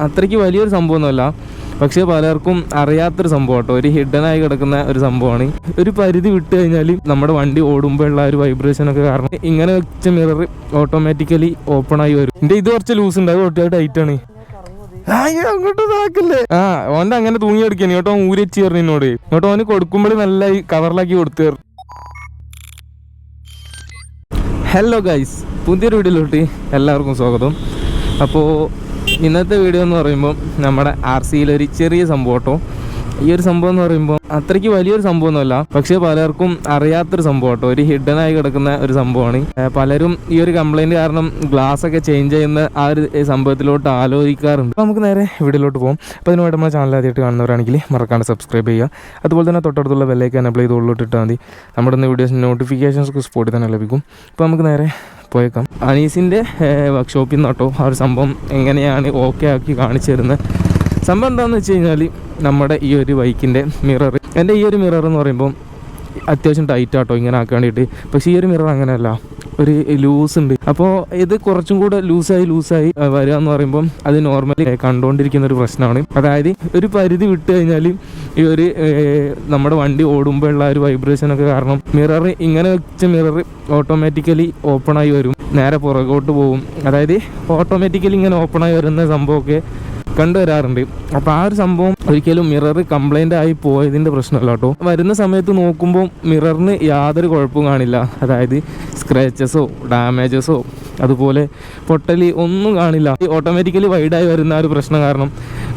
അത്രയ്ക്ക് വലിയൊരു സംഭവമൊന്നുമല്ല, പക്ഷേ പലർക്കും അറിയാത്തൊരു സംഭവം കേട്ടോ. ഒരു ഹിഡനായി കിടക്കുന്ന ഒരു സംഭവമാണ്. ഒരു പരിധി വിട്ട് കഴിഞ്ഞാൽ നമ്മുടെ വണ്ടി ഓടുമ്പോഴുള്ള ഒരു വൈബ്രേഷനൊക്കെ കാരണം ഇങ്ങനെ വെച്ച മിറർ ഓട്ടോമാറ്റിക്കലി ഓപ്പൺ ആയി വരും. എൻ്റെ ഇത് കുറച്ച് ലൂസ് ഉണ്ട്, അത് ഒറ്റ ടൈറ്റാണ്. അങ്ങോട്ട് നോക്കല്ലേ. ഓൻ്റെ അങ്ങനെ തൂങ്ങി എടുക്കാൻ കേട്ടോ, ഊരച്ചി പറഞ്ഞു എന്നോട്. കേട്ടോ ഓന് കൊടുക്കുമ്പോൾ നല്ല കവറിലാക്കി കൊടുത്തു. ഹലോ ഗൈസ്, പുതിയൊരു വീഡിയോയിലോട്ട് എല്ലാവർക്കും സ്വാഗതം. അപ്പോൾ ഇന്നത്തെ വീഡിയോ എന്ന് പറയുമ്പോൾ നമ്മുടെ RCയിലൊരു ചെറിയ സംഭവം കേട്ടോ. ഈ ഒരു സംഭവം എന്ന് പറയുമ്പോൾ അത്രയ്ക്ക് വലിയൊരു സംഭവമൊന്നുമല്ല, പക്ഷേ പലർക്കും അറിയാത്തൊരു സംഭവം കേട്ടോ. ഒരു ഹിഡനായി കിടക്കുന്ന ഒരു സംഭവമാണ്. പലരും ഈ ഒരു കംപ്ലൈൻറ്റ് കാരണം ഗ്ലാസ് ഒക്കെ ചേഞ്ച് ചെയ്യുന്ന ആ ഒരു സംഭവത്തിലോട്ട് ആലോചിക്കാറുണ്ട്. അപ്പോൾ നമുക്ക് നേരെ വീഡിയോയിലോട്ട് പോകും. അപ്പോൾ അതിനുവേണ്ടി നമ്മുടെ ചാനൽ ആദ്യമായിട്ട് കാണുന്നവരാണെങ്കിൽ മറക്കാണ്ട് സബ്സ്ക്രൈബ് ചെയ്യുക. അതുപോലെ തന്നെ തൊട്ടടുത്തുള്ള ബെല്ലൈക്കൻ എനേബിൾ ചെയ്ത് ഉള്ളിലിട്ടാൽ മതി. നമ്മുടെ ഇന്ന് വീഡിയോസിൻ്റെ നോട്ടിഫിക്കേഷൻസ് സ്പോട്ടിൽ തന്നെ ലഭിക്കും. അപ്പോൾ നമുക്ക് നേരെ പോയേക്കാം. അനീസിൻ്റെ വർക്ക്ഷോപ്പിൽ നിന്ന് കേട്ടോ ആ ഒരു സംഭവം എങ്ങനെയാണ് ഓക്കെ ആക്കി കാണിച്ചു തരുന്നത്. സംഭവം എന്താണെന്ന് വെച്ച് കഴിഞ്ഞാൽ നമ്മുടെ ഈ ഒരു ബൈക്കിൻ്റെ മിറർ, എൻ്റെ ഈ ഒരു മിറർ എന്ന് പറയുമ്പോൾ അത്യാവശ്യം ടൈറ്റ് ആട്ടോ ഇങ്ങനെ ആക്കാൻ വേണ്ടിയിട്ട്. പക്ഷേ ഈ ഒരു മിറർ അങ്ങനെയല്ല, ഒരു ലൂസ് ഉണ്ട്. അപ്പോൾ ഇത് കുറച്ചും കൂടെ ലൂസായി വരിക എന്ന് പറയുമ്പം അത് നോർമലി കണ്ടുകൊണ്ടിരിക്കുന്ന ഒരു പ്രശ്നമാണ്. അതായത് ഒരു പരിധി വിട്ട് കഴിഞ്ഞാൽ ഈ ഒരു നമ്മുടെ വണ്ടി ഓടുമ്പോഴുള്ള ഒരു വൈബ്രേഷനൊക്കെ കാരണം മിറർ ഇങ്ങനെ വെച്ച മിറർ ഓട്ടോമാറ്റിക്കലി ഓപ്പൺ ആയി വരും, നേരെ പുറകോട്ട് പോകും. അതായത് ഓട്ടോമാറ്റിക്കലി ഇങ്ങനെ ഓപ്പൺ ആയി വരുന്ന സംഭവമൊക്കെ കണ്ടുവരാറുണ്ട്. അപ്പോൾ ആ ഒരു സംഭവം ഒരിക്കലും മിറർ കംപ്ലൈൻ്റ് ആയി പോയതിൻ്റെ പ്രശ്നമല്ല കേട്ടോ. വരുന്ന സമയത്ത് നോക്കുമ്പോൾ മിററിന് യാതൊരു കുഴപ്പവും കാണില്ല. അതായത് സ്ക്രാച്ചസോ ഡാമേജസോ അതുപോലെ പൊട്ടലി ഒന്നും കാണില്ല. ഓട്ടോമാറ്റിക്കലി വൈഡായി വരുന്ന ഒരു പ്രശ്നം കാരണം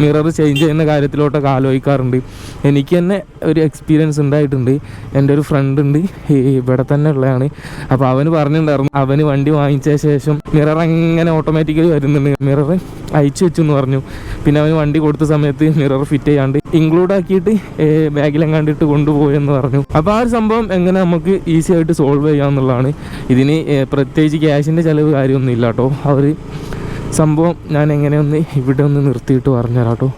മിറർ ചേഞ്ച് ചെയ്യുന്ന കാര്യത്തിലോട്ടൊക്കെ ആലോചിക്കാറുണ്ട്. എനിക്ക് തന്നെ ഒരു എക്സ്പീരിയൻസ് ഉണ്ടായിട്ടുണ്ട്. എൻ്റെ ഒരു ഫ്രണ്ട് ഉണ്ട്, ഇവിടെ തന്നെ ഉള്ളതാണ്. അപ്പോൾ അവന് പറഞ്ഞിട്ടുണ്ടായിരുന്നു, അവന് വണ്ടി വാങ്ങിച്ച ശേഷം മിറർ അങ്ങനെ ഓട്ടോമാറ്റിക്കലി വരുന്നുണ്ട്, മിറർ അയച്ചു വെച്ചു എന്ന് പറഞ്ഞു. പിന്നെ അവന് വണ്ടി കൊടുത്ത സമയത്ത് മിറർ ഫിറ്റ് ചെയ്യാണ്ട് ഇൻക്ലൂഡ് ആക്കിയിട്ട് ബാഗിലെങ്ങാണ്ടിട്ട് കൊണ്ടുപോയെന്ന് പറഞ്ഞു. അപ്പോൾ ആ ഒരു സംഭവം എങ്ങനെ നമുക്ക് ഈസി ആയിട്ട് സോൾവ് ചെയ്യാമെന്നുള്ളതാണ്. ഇതിന് പ്രത്യേകിച്ച് ക്യാഷിൻ്റെ ചിലവ് കാര്യമൊന്നും ഇല്ല കേട്ടോ. ആ ഒരു സംഭവം ഞാൻ എങ്ങനെയൊന്ന് ഇവിടെ ഒന്ന് നിർത്തിയിട്ട് പറഞ്ഞുതരാം കേട്ടോ.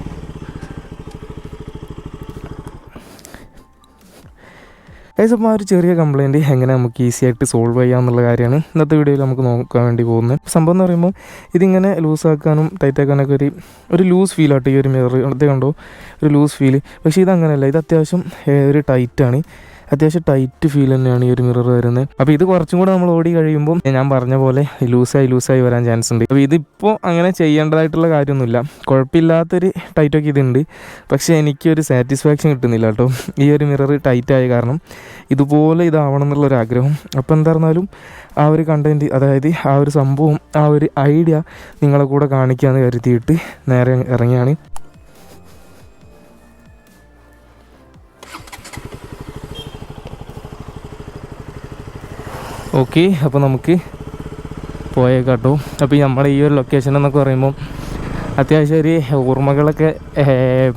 അപ്പോൾ ആ ഒരു ചെറിയ കംപ്ലയിൻറ്റ് എങ്ങനെ നമുക്ക് ഈസി ആയിട്ട് സോൾവ് ചെയ്യാമെന്നുള്ള കാര്യമാണ് ഇന്നത്തെ വീഡിയോയിൽ നമുക്ക് നോക്കാൻ വേണ്ടി പോകുന്നത്. സംഭവം എന്ന് പറയുമ്പോൾ ഇതിങ്ങനെ ലൂസാക്കാനും ടൈറ്റാക്കാനൊക്കെ ഒരു ലൂസ് ഫീൽ ആട്ടോ. ഈ ഒരു മിറർ അടുത്ത് കണ്ടോ, ഒരു ലൂസ് ഫീല്. പക്ഷേ ഇതങ്ങനെയല്ല, ഇത് അത്യാവശ്യം ഒരു ടൈറ്റാണ്. അത്യാവശ്യം ടൈറ്റ് ഫീൽ തന്നെയാണ് ഈ ഒരു മിറർ വരുന്നത്. അപ്പോൾ ഇത് കുറച്ചും കൂടെ നമ്മൾ ഓടി കഴിയുമ്പോൾ ഞാൻ പറഞ്ഞ പോലെ ലൂസായി വരാൻ ചാൻസ് ഉണ്ട്. അപ്പോൾ ഇതിപ്പോൾ അങ്ങനെ ചെയ്യേണ്ടതായിട്ടുള്ള കാര്യമൊന്നുമില്ല, കുഴപ്പമില്ലാത്തൊരു ടൈറ്റൊക്കെ ഇതുണ്ട്. പക്ഷേ എനിക്കൊരു സാറ്റിസ്ഫാക്ഷൻ കിട്ടുന്നില്ല കേട്ടോ ഈ ഒരു മിറർ ടൈറ്റായ കാരണം. ഇതുപോലെ ഇതാവണം എന്നുള്ളൊരു ആഗ്രഹം. അപ്പോൾ എന്തായിരുന്നാലും ആ ഒരു കണ്ടൻറ്റ്, അതായത് ആ ഒരു സംഭവം, ആ ഒരു ഐഡിയ നിങ്ങളെ കൂടെ കാണിക്കാമെന്ന് കരുതിയിട്ട് നേരെ ഇറങ്ങിയാണ്. ഓക്കെ, അപ്പോൾ നമുക്ക് പോയേക്കാട്ടോ. അപ്പോൾ നമ്മുടെ ഈ ഒരു ലൊക്കേഷൻ എന്നൊക്കെ പറയുമ്പോൾ അത്യാവശ്യം ഒരു ഓർമ്മകളൊക്കെ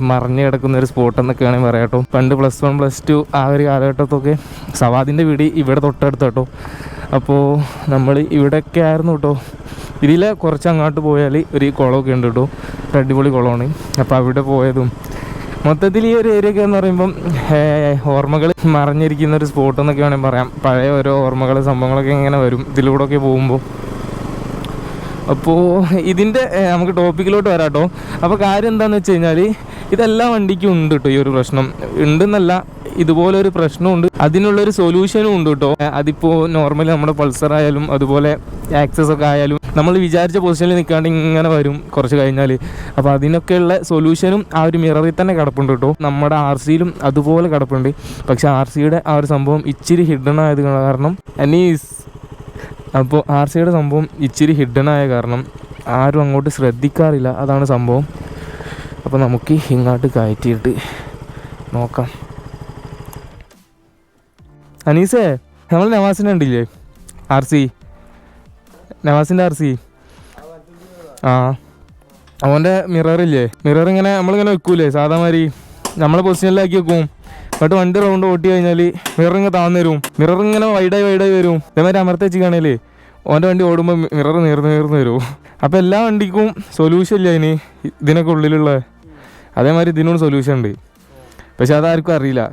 മറിഞ്ഞു കിടക്കുന്ന ഒരു സ്പോട്ട് എന്നൊക്കെ വേണമെങ്കിൽ പറയാം കേട്ടോ. പണ്ട് +1 +2 ആ ഒരു കാലഘട്ടത്തൊക്കെ സവാദിൻ്റെ വീട് ഇവിടെ തൊട്ടടുത്ത് കേട്ടോ. അപ്പോൾ നമ്മൾ ഇവിടെയൊക്കെ ആയിരുന്നു കേട്ടോ. ഇതിൽ കുറച്ച് അങ്ങോട്ട് പോയാൽ ഒരു കുളമൊക്കെ ഉണ്ട് കേട്ടോ, അടിപൊളി കുളമാണ്. അപ്പോൾ അവിടെ പോയതും മൊത്തത്തിൽ ഈ ഒരു ഏരിയയൊക്കെ എന്ന് പറയുമ്പം ഓർമ്മകൾ മറിഞ്ഞിരിക്കുന്ന ഒരു സ്പോട്ട് എന്നൊക്കെ വേണമെങ്കിൽ പറയാം. പഴയ ഓരോ ഓർമ്മകൾ സംഭവങ്ങളൊക്കെ ഇങ്ങനെ വരും ഇതിലൂടെയൊക്കെ പോകുമ്പോൾ. അപ്പോൾ ഇതിൻ്റെ നമുക്ക് ടോപ്പിക്കിലോട്ട് വരാം കേട്ടോ. അപ്പോൾ കാര്യം എന്താണെന്ന് വെച്ച് കഴിഞ്ഞാൽ ഇതെല്ലാ വണ്ടിക്കും ഉണ്ട് കേട്ടോ ഈ ഒരു പ്രശ്നം. ഉണ്ടെന്നല്ല, ഇതുപോലൊരു പ്രശ്നമുണ്ട്, അതിനുള്ളൊരു സൊല്യൂഷനും ഉണ്ട് കേട്ടോ. അതിപ്പോൾ നോർമലി നമ്മുടെ പൾസർ ആയാലും അതുപോലെ ആക്സസ് ഒക്കെ ആയാലും നമ്മൾ വിചാരിച്ച പൊസിഷനിൽ നിൽക്കാണ്ട് ഇങ്ങനെ വരും കുറച്ച് കഴിഞ്ഞാൽ. അപ്പോൾ അതിനൊക്കെയുള്ള സൊല്യൂഷനും ആ ഒരു മിററിൽ തന്നെ കിടപ്പുണ്ട് കേട്ടോ. നമ്മുടെ RCയിലും അതുപോലെ കിടപ്പുണ്ട്. പക്ഷേ RCയുടെ ആ ഒരു സംഭവം ഇച്ചിരി ഹിഡൻ ആയത് കാരണം അപ്പോൾ RCയുടെ സംഭവം ഇച്ചിരി ഹിഡൻ ആയ കാരണം ആരും അങ്ങോട്ട് ശ്രദ്ധിക്കാറില്ല, അതാണ് സംഭവം. അപ്പോൾ നമുക്ക് ഇങ്ങോട്ട് കയറ്റിയിട്ട് നോക്കാം. അനീസേ, നമ്മൾ നവാസിനെ ഉണ്ടില്ലേ നവാസിൻ്റെ RC, അവൻ്റെ മിററില്ലേ, മിറർ ഇങ്ങനെ നമ്മളിങ്ങനെ വെക്കൂലേ സാധാ മാതിരി നമ്മളെ പൊസിഷനിലാക്കി വെക്കും. എന്നിട്ട് വണ്ടി റൗണ്ട് ഓട്ടി കഴിഞ്ഞാൽ മിറർ ഇങ്ങനെ താഴ്ന്നു വരും, മിറർ ഇങ്ങനെ വൈഡായി വരും. ഇതേമാതിരി അമർത്തി വെച്ച് കാണല്ലേ ഓൻ്റെ വണ്ടി ഓടുമ്പോൾ മിറർ നേർന്ന് വരും. അപ്പോൾ എല്ലാ വണ്ടിക്കും സൊല്യൂഷൻ ഇല്ല അതിന്, ഇതിനൊക്കെ ഉള്ളിലുള്ള. അതേമാതിരി ഇതിനോട് സൊല്യൂഷൻ ഉണ്ട്, പക്ഷെ അതാർക്കും അറിയില്ല.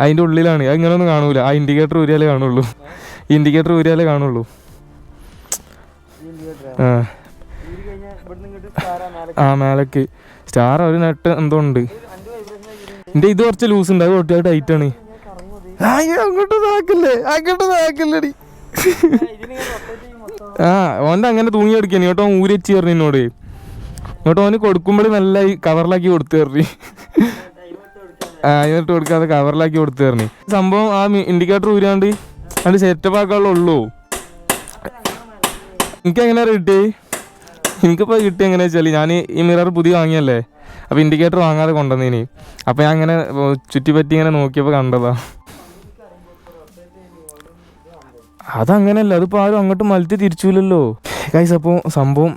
അതിൻ്റെ ഉള്ളിലാണ്, അത് ഇങ്ങനെയൊന്നും കാണൂല. ആ ഇൻഡിക്കേറ്റർ ഊരിയാലേ കാണുള്ളൂ. ആ മേലക്ക് സ്റ്റാർ ഒരു നെട്ട് എന്തോ ഉണ്ട്. എൻ്റെ ഇത് കുറച്ച് ലൂസ് ഉണ്ട്, അത് കുറച്ച് ടൈറ്റാണ്. അങ്ങോട്ട് നാക്കല്ലേടി. ആ ഓൻ്റെ അങ്ങനെ തൂങ്ങി എടുക്കാനി കേട്ടോ. ഊരിച്ച് പറഞ്ഞു എന്നോട്. ഇങ്ങോട്ട് ഓന് കൊടുക്കുമ്പോൾ നല്ല കവറിലാക്കി കൊടുത്തു തരണി. ഇങ്ങോട്ട് കൊടുക്കാതെ കവറിലാക്കി കൊടുത്തു തരണി. സംഭവം ആ ഇൻഡിക്കേറ്റർ ഊരാണ്ട് അത് സെറ്റപ്പ് ആക്കാനുള്ളൂ. എനിക്കെങ്ങനെയാ കിട്ടി? എനിക്കിപ്പോൾ കിട്ടി എങ്ങനെയാ വെച്ചാൽ ഞാൻ ഈ മിറർ പുതിയ വാങ്ങിയല്ലേ, അപ്പോൾ ഇൻഡിക്കേറ്റർ വാങ്ങാതെ കൊണ്ടുവന്നേനി. അപ്പോൾ ഞാൻ അങ്ങനെ ചുറ്റിപ്പറ്റി ഇങ്ങനെ നോക്കിയപ്പോൾ കണ്ടതാ. അതങ്ങനെയല്ല, അതിപ്പോൾ ആരും അങ്ങോട്ട് മലത്തി തിരിച്ചില്ലല്ലോ ഗൈസ്. അപ്പോൾ സംഭവം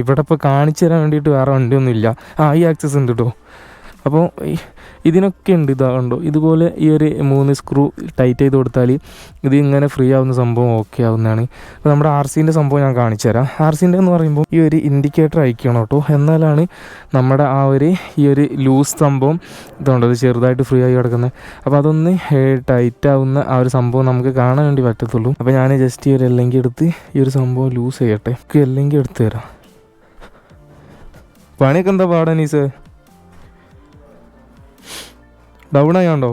ഇവിടെ ഇപ്പോൾ കാണിച്ചു തരാൻ വേണ്ടിയിട്ട് വേറെ വണ്ടിയൊന്നും ഇല്ല. ഈ ആക്സസ് ഉണ്ട് കേട്ടോ. അപ്പോൾ ഇതിനൊക്കെ ഉണ്ട്. ഇതാ കണ്ടോ, ഇതുപോലെ ഈ ഒരു 3 സ്ക്രൂ ടൈറ്റ് ചെയ്ത് കൊടുത്താൽ ഇത് ഇങ്ങനെ ഫ്രീ ആവുന്ന സംഭവം ഓക്കെ ആവുന്നതാണ്. അപ്പോൾ നമ്മുടെ RCൻ്റെ സംഭവം ഞാൻ കാണിച്ചു തരാം. RCൻ്റെ എന്ന് പറയുമ്പോൾ ഈ ഒരു ഇൻഡിക്കേറ്റർ അയക്കണം കേട്ടോ, എന്നാലാണ് നമ്മുടെ ഈ ഒരു ലൂസ് സംഭവം ഇതുകൊണ്ട് അത് ചെറുതായിട്ട് ഫ്രീ ആയി കിടക്കുന്നത്. അപ്പോൾ അതൊന്ന് ടൈറ്റ് ആവുന്ന ആ ഒരു സംഭവം നമുക്ക് കാണാൻ വേണ്ടി പറ്റത്തുള്ളൂ. അപ്പോൾ ഞാൻ ജസ്റ്റ് ഈ ഒരു എല്ലെങ്കിൽ എടുത്ത് ഈ ഒരു സംഭവം ലൂസ് ചെയ്യട്ടെ. എല്ലെങ്കിൽ എടുത്ത് തരാം. പണിയൊക്കെ എന്താ പാടാ നീസ്? ഡൗൺ ആയാണ്ടോ?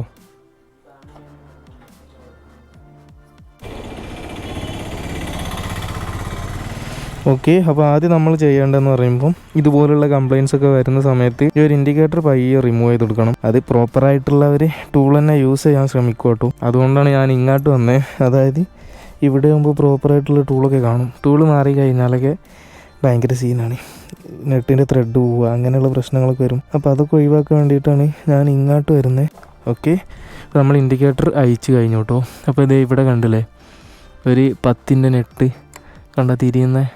ഓക്കെ. അപ്പോൾ ആദ്യം നമ്മൾ ചെയ്യേണ്ടതെന്ന് പറയുമ്പം ഇതുപോലുള്ള കംപ്ലയിൻസ് ഒക്കെ വരുന്ന സമയത്ത് ഈ ഒരു ഇൻഡിക്കേറ്റർ പയ്യെ റിമൂവ് ചെയ്ത് കൊടുക്കണം. അത് പ്രോപ്പറായിട്ടുള്ള ഒരു ടൂൾ തന്നെ യൂസ് ചെയ്യാൻ ശ്രമിക്കും കേട്ടോ. അതുകൊണ്ടാണ് ഞാൻ ഇങ്ങോട്ട് വന്നത്. അതായത് ഇവിടെ ആകുമ്പോൾ പ്രോപ്പറായിട്ടുള്ള ടൂളൊക്കെ കാണും. ടൂള് മാറി കഴിഞ്ഞാലൊക്കെ ഭയങ്കര സീനാണ്. നെറ്റിൻ്റെ ത്രെഡ് പോവുക, അങ്ങനെയുള്ള പ്രശ്നങ്ങളൊക്കെ വരും. അപ്പോൾ അതൊക്കെ ഒഴിവാക്കാൻ വേണ്ടിയിട്ടാണ് ഞാൻ ഇങ്ങോട്ട് വരുന്നത്. ഓക്കെ. അപ്പോൾ നമ്മൾ ഇൻഡിക്കേറ്റർ അയച്ചു കഴിഞ്ഞു കേട്ടോ. അപ്പോൾ ഇത് ഇവിടെ കണ്ടില്ലേ ഒരു 10ൻ്റെ നെറ്റ് കണ്ട തിരിയുന്നത്.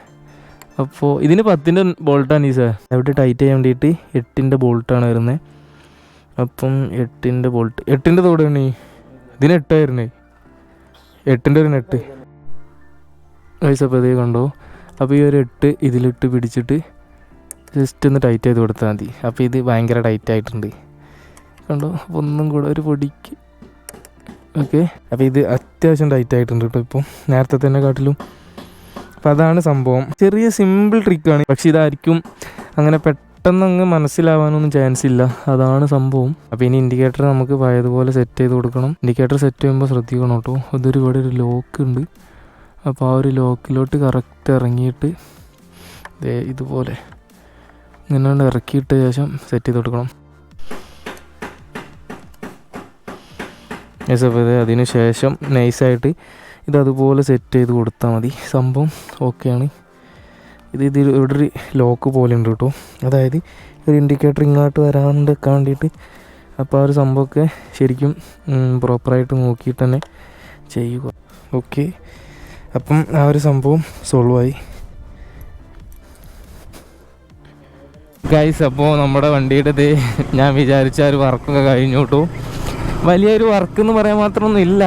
അപ്പോൾ ഇതിന് 10ൻ്റെ ബോൾട്ടാണ് ഈ സാർ. അവിടെ ടൈറ്റ് ചെയ്യാൻ വേണ്ടിയിട്ട് 8ൻ്റെ ബോൾട്ടാണ് വരുന്നത്. അപ്പം 8ൻ്റെ ബോൾട്ട് 8ൻ്റെ തോടെയാണ്. ഇതിന് 8ആയിരുന്നേ, 8ൻ്റെ ഒരു നെറ്റ് വയസ്സ്. അപ്പോൾ ഇതേ കണ്ടോ. അപ്പോൾ ഈ ഒരു 8 ഇതിലിട്ട് പിടിച്ചിട്ട് ജസ്റ്റ് ഒന്ന് ടൈറ്റ് ചെയ്ത് കൊടുത്താൽ മതി. അപ്പോൾ ഇത് ഭയങ്കര ടൈറ്റ് ആയിട്ടുണ്ട് കണ്ടോ. അപ്പോൾ ഒന്നും കൂടെ ഒരു പൊടിക്ക്. ഓക്കെ. അപ്പോൾ ഇത് അത്യാവശ്യം ടൈറ്റ് ആയിട്ടുണ്ട് കേട്ടോ ഇപ്പം നേരത്തെ തന്നെ കാട്ടിലും. അപ്പോൾ അതാണ് സംഭവം. ചെറിയ സിമ്പിൾ ട്രിക്കാണ്, പക്ഷെ ഇതായിരിക്കും അങ്ങനെ പെട്ടെന്ന് അങ്ങ് മനസ്സിലാവാനൊന്നും ചാൻസ് ഇല്ല. അതാണ് സംഭവം. അപ്പോൾ ഇനി ഇൻഡിക്കേറ്റർ നമുക്ക് പഴയതുപോലെ സെറ്റ് ചെയ്ത് കൊടുക്കണം. ഇൻഡിക്കേറ്റർ സെറ്റ് ചെയ്യുമ്പോൾ ശ്രദ്ധിക്കണം കേട്ടോ. ഇവിടെ ഒരു ലോക്ക് ഉണ്ട്. അപ്പോൾ ആ ഒരു ലോക്കിലോട്ട് കറക്റ്റ് ഇറങ്ങിയിട്ട് ഇതുപോലെ ഇങ്ങനെ ഇറക്കിയിട്ട ശേഷം സെറ്റ് ചെയ്ത് കൊടുക്കണം. അപ്പോൾ അതിന് ശേഷം നൈസായിട്ട് ഇതതുപോലെ സെറ്റ് ചെയ്ത് കൊടുത്താൽ മതി. സംഭവം ഓക്കെയാണ്. ഇതിൽ ഇവിടെ ഒരു ലോക്ക് പോലെ ഉണ്ട് കേട്ടോ. അതായത് ഒരു ഇൻഡിക്കേറ്റർ ഇങ്ങോട്ട് വരാണ്ടൊക്കെ വേണ്ടിയിട്ട്. അപ്പോൾ ആ ഒരു സംഭവമൊക്കെ ശരിക്കും പ്രോപ്പറായിട്ട് നോക്കിയിട്ട് തന്നെ ചെയ്യുക. ഓക്കെ. അപ്പം ആ ഒരു സംഭവം സോൾവായി ഗൈസ്. അപ്പോൾ നമ്മുടെ വണ്ടിയുടെ ഞാൻ വിചാരിച്ച ഒരു വർക്കൊക്കെ കഴിഞ്ഞു കേട്ടോ. വലിയൊരു വർക്ക് എന്ന് പറയാൻ മാത്രമൊന്നും ഇല്ല.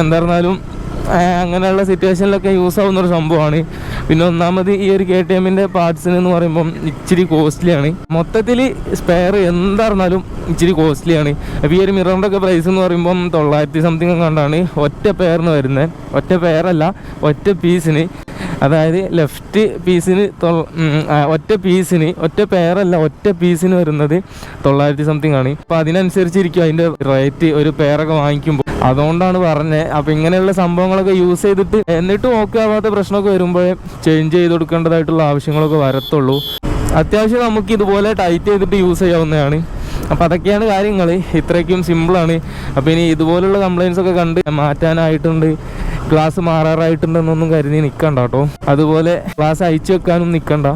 എന്തായിരുന്നാലും അങ്ങനെയുള്ള സിറ്റുവേഷനിലൊക്കെ യൂസ് ആവുന്നൊരു സംഭവമാണ്. പിന്നെ ഒന്നാമത് ഈ ഒരു KTMൻ്റെ പാർട്സിന് എന്ന് പറയുമ്പം ഇച്ചിരി കോസ്റ്റ്ലിയാണ്. മൊത്തത്തിൽ സ്പെയർ എന്തായിരുന്നാലും ഇച്ചിരി കോസ്റ്റ്ലിയാണ്. അപ്പോൾ ഈ ഒരു മിററിൻ്റെ ഒക്കെ പ്രൈസ് എന്ന് പറയുമ്പം 900 സംതിങ് കണ്ടാണ് ഒറ്റ പെയറിന് വരുന്നത്. ഒറ്റ പെയറല്ല, ഒറ്റ പീസിന്. അതായത് ലെഫ്റ്റ് പീസിന് ഒറ്റ പെയറല്ല, ഒറ്റ പീസിന് വരുന്നത് 900 സംതിങ് ആണ്. അപ്പോൾ അതിനനുസരിച്ചിരിക്കും അതിൻ്റെ റേറ്റ് ഒരു പെയറൊക്കെ വാങ്ങിക്കുമ്പോൾ. അതുകൊണ്ടാണ് പറഞ്ഞത്. അപ്പോൾ ഇങ്ങനെയുള്ള സംഭവങ്ങളൊക്കെ യൂസ് ചെയ്തിട്ട് എന്നിട്ടും ഓക്കെ ആവാത്ത പ്രശ്നമൊക്കെ വരുമ്പോഴേ ചേഞ്ച് ചെയ്ത് കൊടുക്കേണ്ടതായിട്ടുള്ള ആവശ്യങ്ങളൊക്കെ വരത്തുള്ളൂ. അത്യാവശ്യം നമുക്ക് ഇതുപോലെ ടൈറ്റ് ചെയ്തിട്ട് യൂസ് ചെയ്യാവുന്നതാണ്. അപ്പോൾ അതൊക്കെയാണ് കാര്യങ്ങൾ. ഇത്രയ്ക്കും സിമ്പിളാണ്. അപ്പോൾ ഇനി ഇതുപോലുള്ള കംപ്ലയിൻസ് ഒക്കെ കണ്ട് മാറ്റാനായിട്ടുണ്ട്, ഗ്ലാസ് മാറാറായിട്ടുണ്ടെന്നൊന്നും കരുതി നിൽക്കണ്ട കേട്ടോ. അതുപോലെ ഗ്ലാസ് അയച്ചു വെക്കാനും നിൽക്കണ്ട.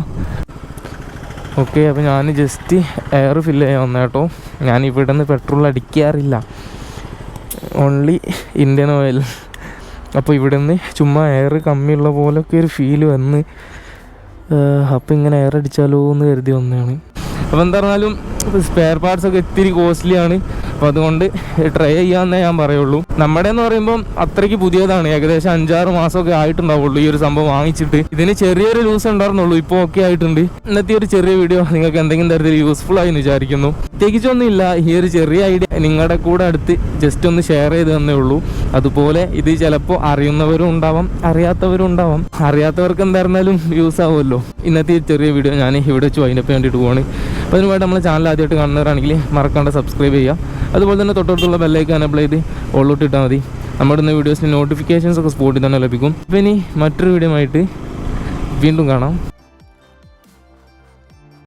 ഓക്കെ. അപ്പോൾ ഞാൻ ജസ്റ്റ് എയർ ഫില്ല് ചെയ്യാൻ വന്ന കേട്ടോ. ഞാൻ ഇവിടെ നിന്ന് പെട്രോൾ അടിക്കാറില്ല, ഓൺലി ഇന്ത്യൻ ഓയിൽ. അപ്പോൾ ഇവിടെ നിന്ന് ചുമ്മാ എയർ കമ്മിയുള്ള പോലൊക്കെ ഒരു ഫീൽ വന്ന് അപ്പോൾ ഇങ്ങനെ എയർ അടിച്ചാലോ എന്ന് കരുതി വന്നതാണ്. അപ്പോൾ എന്താ പറഞ്ഞാലും സ്പെയർ പാർട്സൊക്കെ ഇത്തിരി കോസ്റ്റ്ലിയാണ്. അപ്പോൾ അതുകൊണ്ട് ട്രൈ ചെയ്യാമെന്നേ ഞാൻ പറയുള്ളൂ. നമ്മുടെ എന്ന് പറയുമ്പം അത്രയ്ക്ക് പുതിയതാണ്. ഏകദേശം 5-6 മാസമൊക്കെ ആയിട്ടുണ്ടാവുള്ളൂ ഈ ഒരു സംഭവം വാങ്ങിച്ചിട്ട്. ഇതിന് ചെറിയൊരു ലൂസ് ഉണ്ടായിരുന്നുള്ളൂ, ഇപ്പോൾ ഓക്കെ ആയിട്ടുണ്ട്. ഇന്നത്തെ ഒരു ചെറിയ വീഡിയോ നിങ്ങൾക്ക് എന്തെങ്കിലും തരത്തിൽ യൂസ്ഫുൾ ആയി എന്ന് വിചാരിക്കുന്നു. പ്രത്യേകിച്ചൊന്നുമില്ല, ഈ ഒരു ചെറിയ ഐഡിയ നിങ്ങളുടെ കൂടെ അടുത്ത് ജസ്റ്റ് ഒന്ന് ഷെയർ ചെയ്ത് തന്നേ ഉള്ളൂ. അതുപോലെ ഇത് ചിലപ്പോൾ അറിയുന്നവരും ഉണ്ടാവാം, അറിയാത്തവരും ഉണ്ടാവാം. അറിയാത്തവർക്ക് എന്തായിരുന്നാലും യൂസ് ആവുമല്ലോ. ഇന്നത്തെ ഈ ചെറിയ വീഡിയോ ഞാൻ ഇവിടെ വെച്ച് വൈൻഡപ്പ് വേണ്ടിയിട്ട് പോവാണ്. അപ്പോൾ അതിനുവേണ്ടി നമ്മളെ ചാനൽ ആദ്യമായിട്ട് കാണുന്നവരാണെങ്കിൽ മറക്കാണ്ട് സബ്സ്ക്രൈബ് ചെയ്യുക. അതുപോലെ തന്നെ തൊട്ടടുത്തുള്ള ബെല്ലൈക്കൻ എനേബിൾ ചെയ്ത് ഓളിലോട്ട് ഇട്ടാൽ മതി. നമ്മുടെ ഇന്ന് വീഡിയോസിന് നോട്ടിഫിക്കേഷൻസ് ഒക്കെ സ്പോട്ടിൽ തന്നെ ലഭിക്കും. അപ്പോൾ ഇനി മറ്റൊരു വീഡിയോ ആയിട്ട് വീണ്ടും കാണാം.